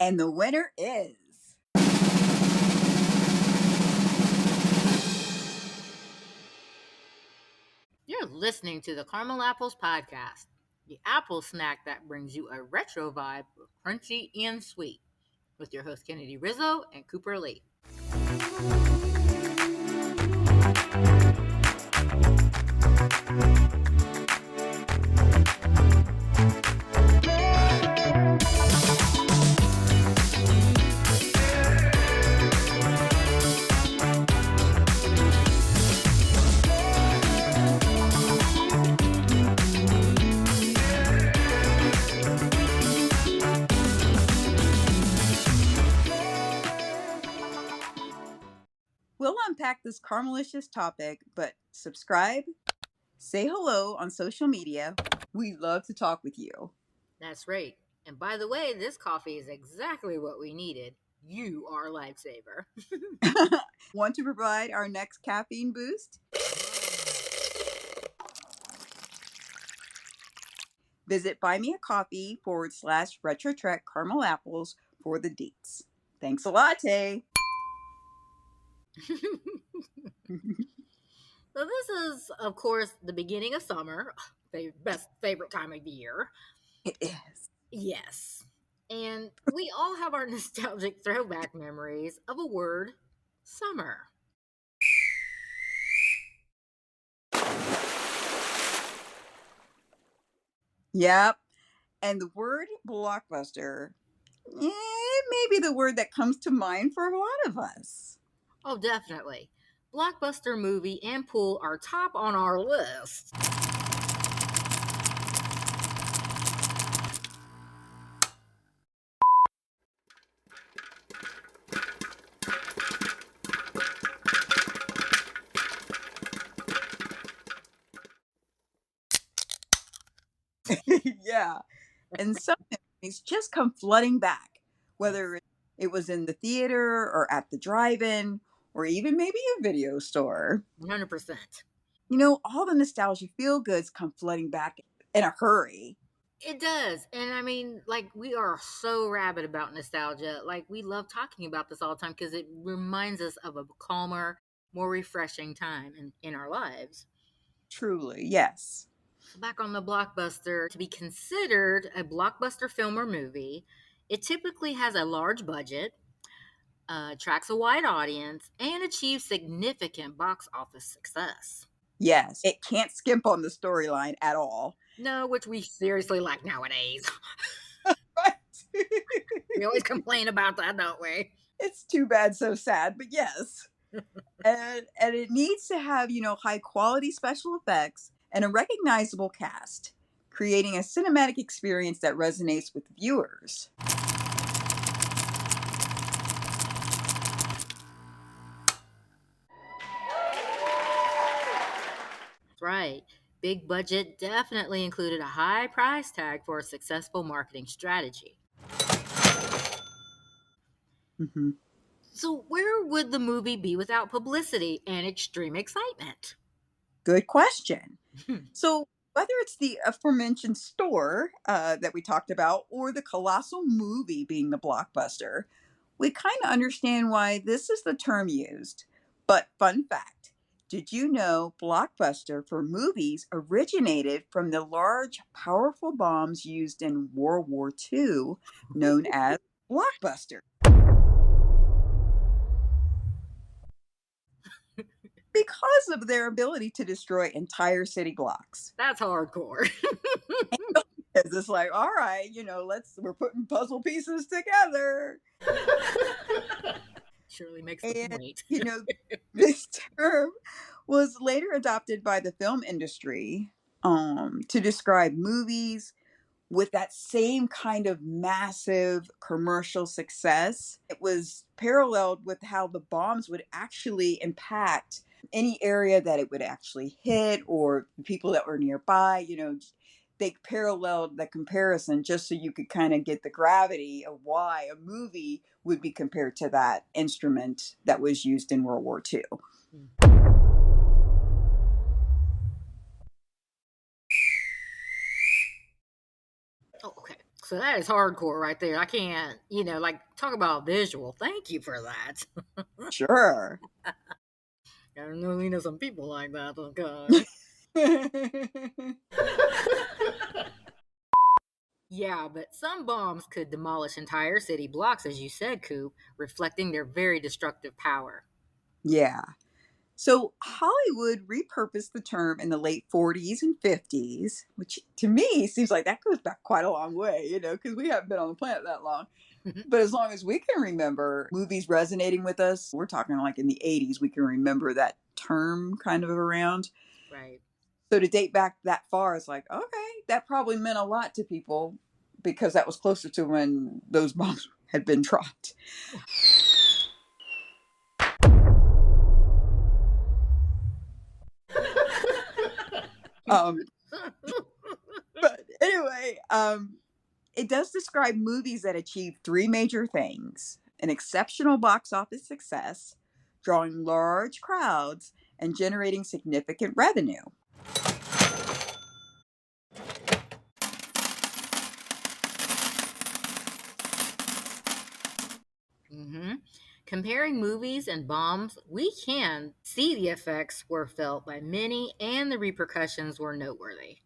And the winner is You're listening to the Caramel Apples podcast, the apple snack that brings you a retro vibe of crunchy and sweet, with your host Kennedy Rizzo and Cooper Lee. We'll unpack this caramelicious topic, but subscribe, say hello on social media. We love to talk with you. That's right. And by the way, this coffee is exactly what we needed. You are a lifesaver. Want to provide our next caffeine boost? Visit buymeacoffee.com/RetroTrekwithTheCaramelApples for the deets. Thanks a latte. So this is, of course, the beginning of summer, best favorite time of year. It is. Yes. And we all have our nostalgic throwback memories of a word, summer. Yep. And the word blockbuster, it may be the word that comes to mind for a lot of us. Oh, definitely. Blockbuster movie and pool are top on our list. Yeah. And some memories just come flooding back, whether it was in the theater or at the drive-in or even maybe a video store. 100%. All the nostalgia feel-goods come flooding back in a hurry. It does. And I mean, we are so rabid about nostalgia. We love talking about this all the time because it reminds us of a calmer, more refreshing time in our lives. Truly, yes. Back on the Blockbuster, to be considered a blockbuster film or movie, it typically has a large budget, attracts a wide audience, and achieves significant box office success. Yes, it can't skimp on the storyline at all. No, which we seriously lack nowadays. Right. We always complain about that, don't we? It's too bad, so sad, but yes. and it needs to have, high quality special effects and a recognizable cast, creating a cinematic experience that resonates with viewers. Right. Big budget definitely included a high price tag for a successful marketing strategy. Mm-hmm. So, where would the movie be without publicity and extreme excitement? Good question. So, whether it's the aforementioned store that we talked about or the colossal movie being the blockbuster, we kind of understand why this is the term used. But, fun fact, did you know blockbuster for movies originated from the large, powerful bombs used in World War II, known as blockbuster? Because of their ability to destroy entire city blocks. That's hardcore. It's like, all right, we're putting puzzle pieces together. Surely makes the point. This term was later adopted by the film industry to describe movies with that same kind of massive commercial success. It was paralleled with how the bombs would actually impact any area that it would actually hit or people that were nearby. They paralleled the comparison just so you could kind of get the gravity of why a movie would be compared to that instrument that was used in World War II. Oh, okay. So that is hardcore right there. I can't, like talk about visual. Thank you for that. Sure. I know, some people like that. Okay. Yeah, but some bombs could demolish entire city blocks, as you said, Coop, reflecting their very destructive power. Yeah. So Hollywood repurposed the term in the late 40s and 50s, which to me seems like that goes back quite a long way, because we haven't been on the planet that long. But as long as we can remember movies resonating with us, we're talking like in the 80s, we can remember that term kind of around. Right. So to date back that far, it's like, okay, that probably meant a lot to people because that was closer to when those bombs had been dropped. Um, but anyway, it does describe movies that achieve three major things: an exceptional box office success, drawing large crowds, and generating significant revenue. hmm Comparing movies and bombs, we can see the effects were felt by many and the repercussions were noteworthy.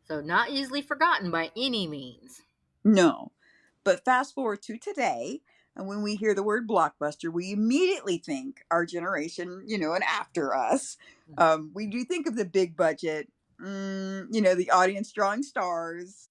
So, not easily forgotten by any means. No. But fast forward to today, and when we hear the word blockbuster, we immediately think our generation, and after us. We do think of the big budget, the audience drawing stars,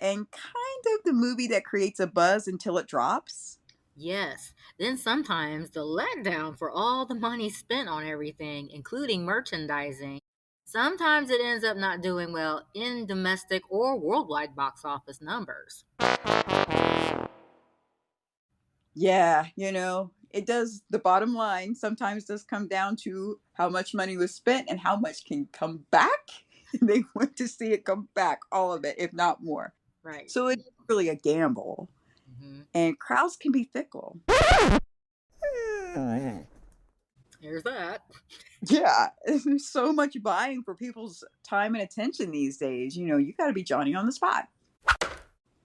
and kind of the movie that creates a buzz until it drops. Yes, then sometimes the letdown for all the money spent on everything, including merchandising, sometimes it ends up not doing well in domestic or worldwide box office numbers. Yeah, it does. The bottom line sometimes does come down to how much money was spent and how much can come back. They want to see it come back, all of it, if not more. Right. So it's really a gamble, hmm and crowds can be fickle. Here's that. Yeah, there's so much buying for people's time and attention these days. You got to be Johnny on the spot.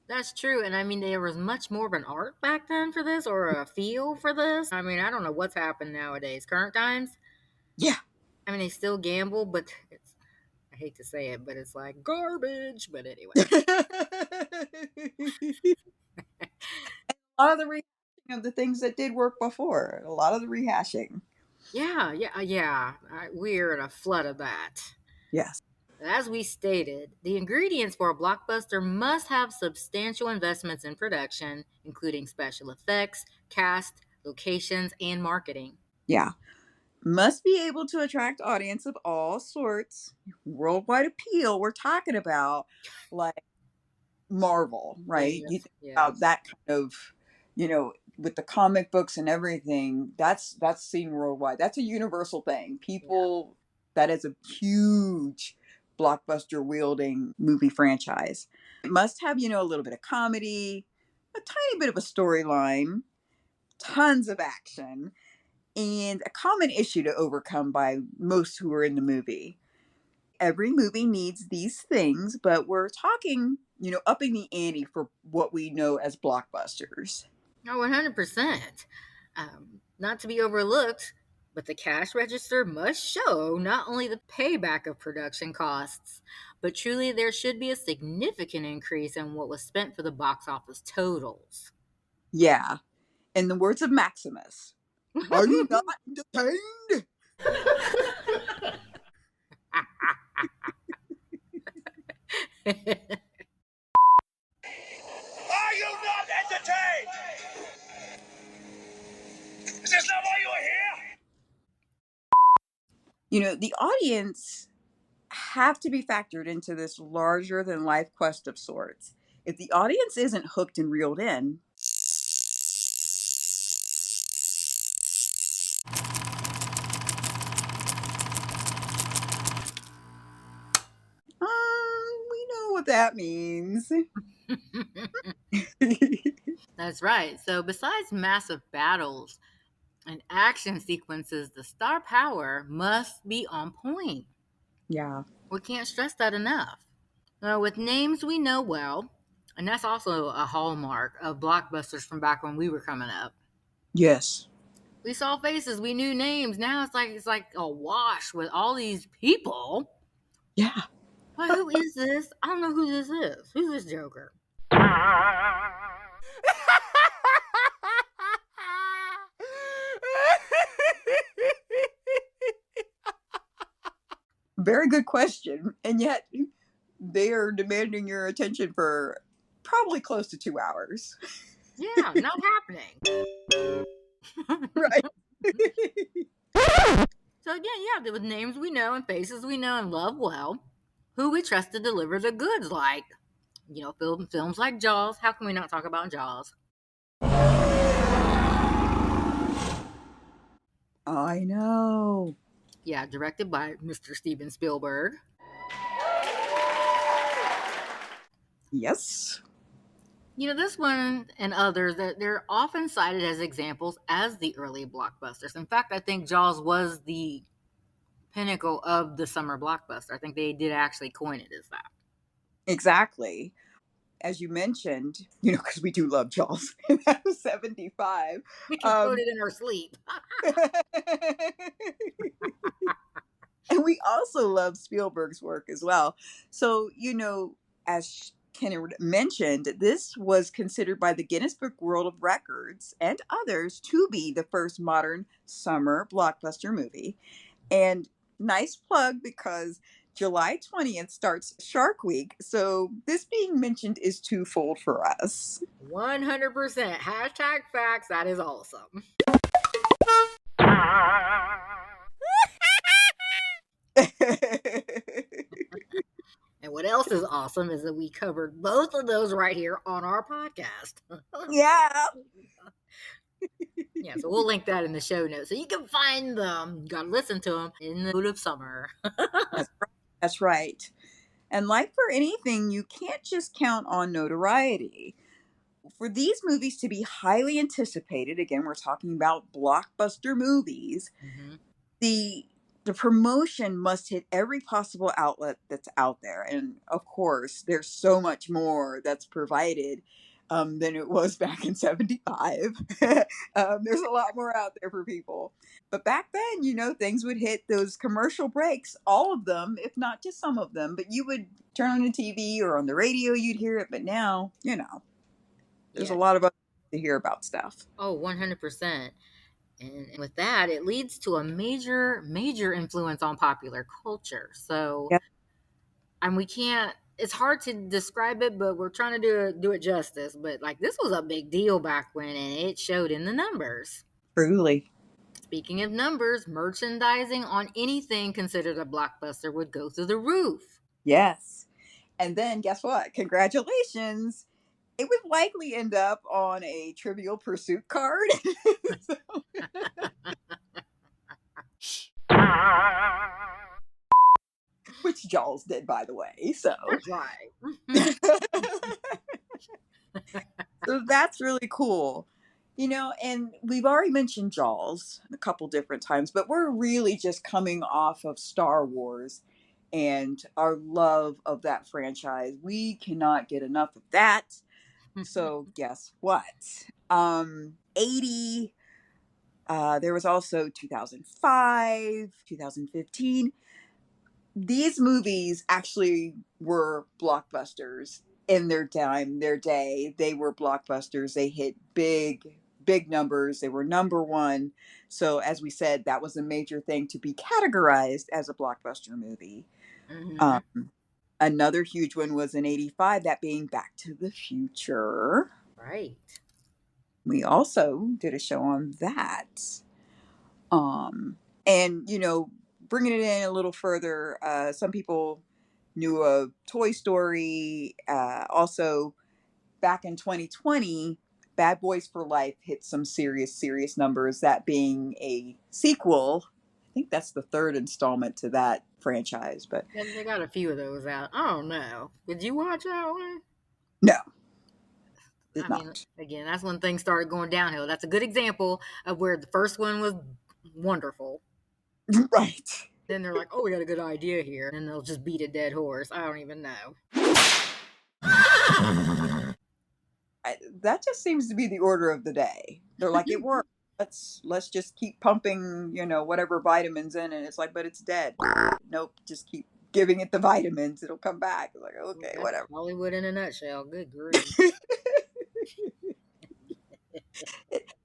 That's true. And I mean, there was much more of an art back then for this or a feel for this. I mean, I don't know what's happened nowadays. Current times, Yeah. I mean, they still gamble, but I hate to say it, but it's like garbage. But anyway. A lot of the rehashing of the things that did work before. A lot of the rehashing. Yeah. We're in a flood of that. Yes. As we stated, the ingredients for a blockbuster must have substantial investments in production, including special effects, cast, locations, and marketing. Yeah. Must be able to attract audience of all sorts. Worldwide appeal, we're talking about like Marvel, right? You Yes, think about yes, that kind of, with the comic books and everything, that's seen worldwide. That's a universal thing. yeah. People, that is a huge blockbuster wielding movie franchise. It must have, a little bit of comedy, a tiny bit of a storyline, tons of action, and a common issue to overcome by most who are in the movie. Every movie needs these things, but we're talking, upping the ante for what we know as blockbusters. Oh, 100%. Not to be overlooked, but the cash register must show not only the payback of production costs, but truly there should be a significant increase in what was spent for the box office totals. Yeah. In the words of Maximus, are you not entertained? Are you not entertained? Is this not why you are here? The audience have to be factored into this larger than life quest of sorts. If the audience isn't hooked and reeled in, we know what that means. That's right. So, besides massive battles and action sequences, the star power must be on point. Yeah. We can't stress that enough. Now, with names we know well, and that's also a hallmark of blockbusters from back when we were coming up. Yes. We saw faces, we knew names. Now it's like a wash with all these people. Yeah. But who is this? I don't know who this is. Who's this Joker? Very good question. And yet they are demanding your attention for probably close to 2 hours. Yeah, not happening. Right. So again, yeah, with names we know and faces we know and love well, who we trust to deliver the goods, like films like Jaws. How can we not talk about Jaws? I know. Yeah, directed by Mr. Steven Spielberg. Yes. This one and others, they're often cited as examples as the early blockbusters. In fact, I think Jaws was the pinnacle of the summer blockbuster. I think they did actually coin it as that. Exactly. As you mentioned, because we do love Jaws. That was 75. We can quote Um, it in our sleep. and we also love Spielberg's work as well. So, as Kenneth mentioned, this was considered by the Guinness Book World of Records and others to be the first modern summer blockbuster movie. And nice plug, because July 20th starts Shark Week. So this being mentioned is twofold for us. 100%. Hashtag facts. That is awesome. And what else is awesome is that we covered both of those right here on our podcast. Yeah. Yeah, so we'll link that in the show notes so you can find them. You gotta listen to them in the mood of summer. That's right. That's right. And like for anything, you can't just count on notoriety. For these movies to be highly anticipated, again, we're talking about blockbuster movies, Mm-hmm. the promotion must hit every possible outlet that's out there. And of course, there's so much more that's provided than it was back in 75. There's a lot more out there for people. But back then, things would hit those commercial breaks, all of them, if not just some of them. But you would turn on the TV or on the radio, you'd hear it. But now, there's a Yeah. lot of other to hear about stuff. Oh, 100%. And with that, it leads to a major, major influence on popular culture. So, Yeah, and we can't, it's hard to describe it, but we're trying to do it justice. But like, this was a big deal back when, and it showed in the numbers. truly. Speaking of numbers, merchandising on anything considered a blockbuster would go through the roof. Yes. And then guess what? Congratulations. It would likely end up on a Trivial Pursuit card. So- which Jaws did, by the way. So. That's right. So that's really cool. And we've already mentioned Jaws a couple different times, but we're really just coming off of Star Wars and our love of that franchise. We cannot get enough of that. So guess what? 80, there was also 2005, 2015. These movies actually were blockbusters in their time, their day. They were blockbusters. They hit big numbers. They were number one. So, as we said, that was a major thing to be categorized as a blockbuster movie. Mm-hmm. Um, Another huge one was in 85, that being Back to the Future. Right. We also did a show on that. And bringing it in a little further, some people knew of Toy Story. Also, back in 2020, Bad Boys for Life hit some serious numbers, that being a sequel. I think that's the third installment to that franchise, but Yeah, they got a few of those out. I don't know. Did you watch that one? no, did I mean, not. again, that's when things started going downhill. That's a good example of where the first one was wonderful. Right. Then they're like, oh, we got a good idea here. And they'll just beat a dead horse. I don't even know. That just seems to be the order of the day. They're like, it worked. Let's just keep pumping, whatever vitamins in, and it's like, but it's dead. Nope, just keep giving it the vitamins. It'll come back. It's like, okay, That's whatever. Hollywood in a nutshell. Good grief.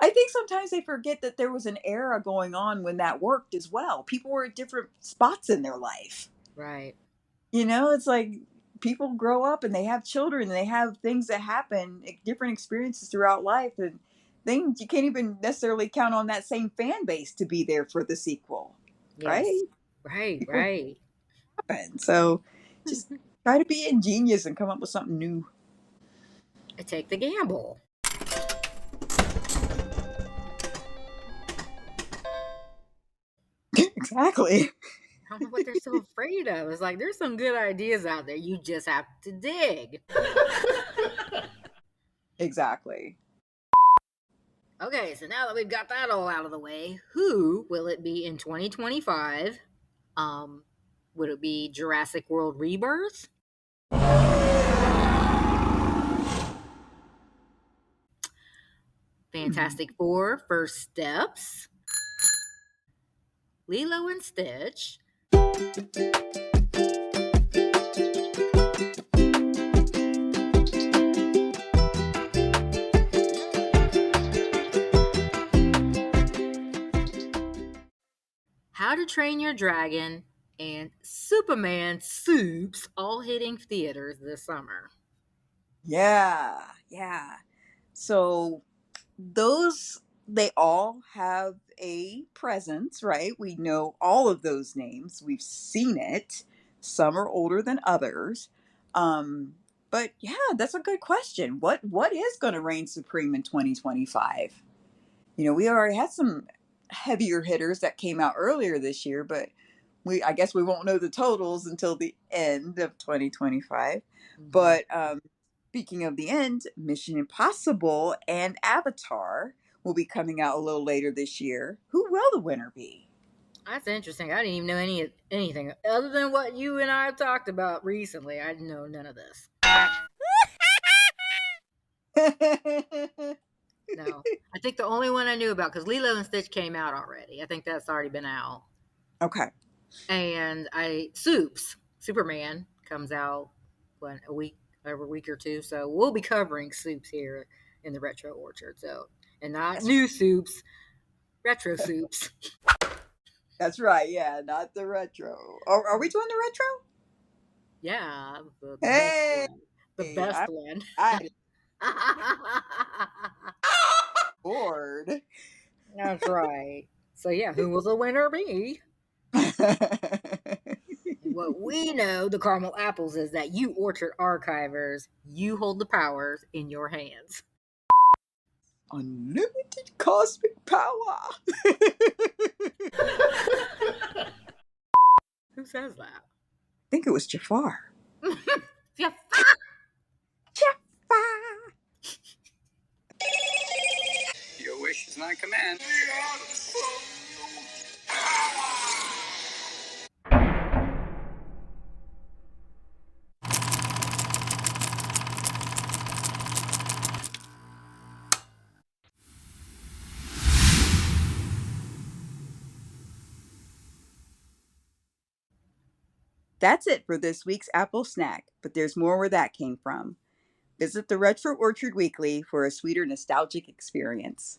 I think sometimes they forget that there was an era going on when that worked as well. People were at different spots in their life. Right. It's like people grow up and they have children and they have things that happen, different experiences throughout life, and things you can't even necessarily count on that same fan base to be there for the sequel, right? Yes. Right, People right. happen. So just try to be ingenious and come up with something new. I take the gamble. Exactly. I don't know what they're so afraid of. It's like there's some good ideas out there. You just have to dig. Exactly. Okay, so now that we've got that all out of the way, who will it be in 2025? Would it be Jurassic World Rebirth? Fantastic Four First Steps? Lilo and Stitch? How to Train Your Dragon? And Superman Soups, all hitting theaters this summer. Yeah. So those, they all have a presence, right? We know all of those names. We've seen it. Some are older than others. But yeah, that's a good question. What is going to reign supreme in 2025? We already had some heavier hitters that came out earlier this year, but I guess we won't know the totals until the end of 2025. But speaking of the end, Mission Impossible and Avatar will be coming out a little later this year. Who will the winner be? That's interesting. I didn't even know anything other than what you and I have talked about recently. I know none of this. No, I think the only one I knew about, because Lilo and Stitch came out already. I think that's already been out. Okay. And Soups, Superman comes out every week or two. So we'll be covering Soups here in the Retro Orchard. So, and not new Soups, retro Soups. That's right. Yeah, not the retro. Are we doing the retro? Yeah, the Hey, best one. The best one. I'm bored. That's right. So yeah, who will the winner be? What we know, the Caramel Apples, is that you orchard archivers, you hold the powers in your hands. Unlimited cosmic power. Who says that? I think it was Jafar. Yeah. Jafar. Your wish is my command. That's it for this week's Apple Snack, but there's more where that came from. Visit the Retro Orchard Weekly for a sweeter nostalgic experience.